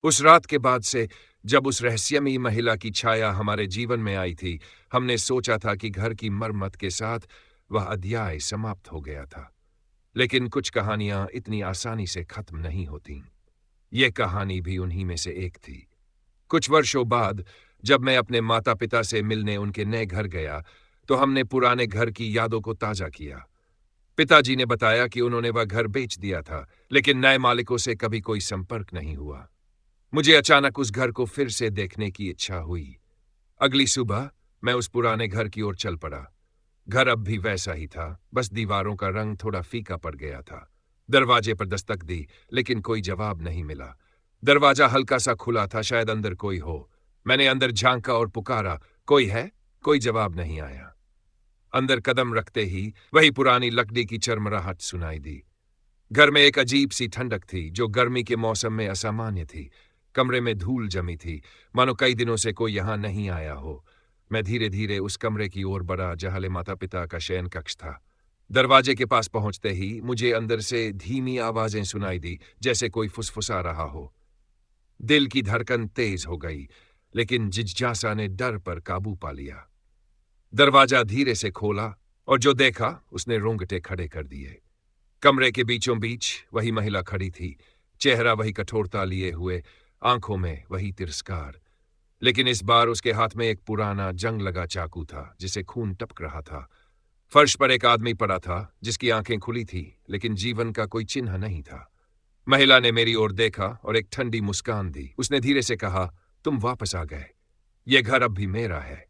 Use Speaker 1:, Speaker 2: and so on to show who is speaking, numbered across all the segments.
Speaker 1: उस रात के बाद से जब उस रहस्यमयी महिला की छाया हमारे जीवन में आई थी, हमने सोचा था कि घर की मरम्मत के साथ वह अध्याय समाप्त हो गया था। लेकिन कुछ कहानियां इतनी आसानी से खत्म नहीं होतीं। ये कहानी भी उन्हीं में से एक थी। कुछ वर्षों बाद जब मैं अपने माता-पिता से मिलने उनके नए घर गया, तो हमने पुराने घर की यादों को ताजा किया। पिताजी ने बताया कि उन्होंने वह घर बेच दिया था, लेकिन नए मालिकों से कभी कोई संपर्क नहीं हुआ। मुझे अचानक उस घर को फिर से देखने की इच्छा हुई। अगली सुबह मैं उस पुराने घर की ओर चल पड़ा। घर अब भी वैसा ही था, बस दीवारों का रंग थोड़ा फीका पड़ गया था। दरवाजे पर दस्तक दी, लेकिन कोई जवाब नहीं मिला। दरवाजा हल्का सा खुला था, शायद अंदर कोई हो। मैंने अंदर झांका और पुकारा, कोई है? कोई जवाब नहीं आया। अंदर कदम रखते ही वही पुरानी लकड़ी की चरमराहट सुनाई दी। घर में एक अजीब सी ठंडक थी, जो गर्मी के मौसम में असामान्य थी। कमरे में धूल जमी थी, मानो कई दिनों से कोई यहां नहीं आया हो। मैं धीरे धीरे उस कमरे की ओर बढ़ा जहां माता पिता का शयन कक्ष था। दरवाजे के पास पहुंचते ही मुझे अंदर से धीमी आवाजें सुनाई दी, जैसे कोई फुसफुसा रहा हो। दिल की धड़कन तेज हो गई, लेकिन जिज्ञासा ने डर पर काबू पा लिया। दरवाजा धीरे से खोला और जो देखा उसने रोंगटे खड़े कर दिए। कमरे के बीचों बीच वही महिला खड़ी थी, चेहरा वही कठोरता लिए हुए, आंखों में वही तिरस्कार। लेकिन इस बार उसके हाथ में एक पुराना जंग लगा चाकू था, जिसे खून टपक रहा था। फर्श पर एक आदमी पड़ा था, जिसकी आंखें खुली थी, लेकिन जीवन का कोई चिन्ह नहीं था। महिला ने मेरी ओर देखा और एक ठंडी मुस्कान दी। उसने धीरे से कहा, तुम वापस आ गए। यह घर अब भी मेरा है।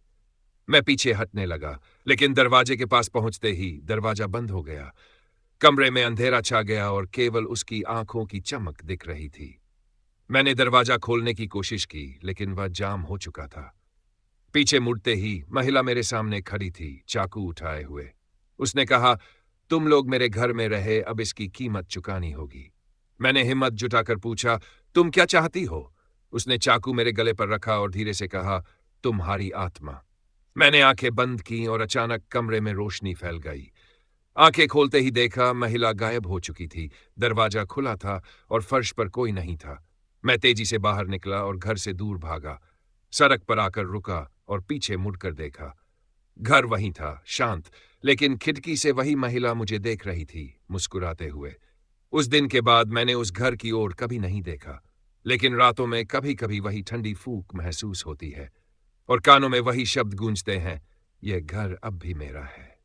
Speaker 1: मैं पीछे हटने लगा, लेकिन दरवाजे के पास पहुंचते ही दरवाजा बंद हो गया। कमरे में अंधेरा छा गया और केवल उसकी आंखों की चमक दिख रही थी। मैंने दरवाजा खोलने की कोशिश की, लेकिन वह जाम हो चुका था। पीछे मुड़ते ही महिला मेरे सामने खड़ी थी, चाकू उठाए हुए। उसने कहा, तुम लोग मेरे घर में रहे, अब इसकी कीमत चुकानी होगी। मैंने हिम्मत जुटाकर पूछा, तुम क्या चाहती हो? उसने चाकू मेरे गले पर रखा और धीरे से कहा, तुम्हारी आत्मा। मैंने आंखें बंद की और अचानक कमरे में रोशनी फैल गई। आंखें खोलते ही देखा महिला गायब हो चुकी थी। दरवाजा खुला था और फर्श पर कोई नहीं था। मैं तेजी से बाहर निकला और घर से दूर भागा। सड़क पर आकर रुका और पीछे मुड़कर देखा। घर वहीं था, शांत, लेकिन खिड़की से वही महिला मुझे देख रही थी, मुस्कुराते हुए। उस दिन के बाद मैंने उस घर की ओर कभी नहीं देखा, लेकिन रातों में कभी कभी वही ठंडी फूंक महसूस होती है और कानों में वही शब्द गूंजते हैं, यह घर अब भी मेरा है।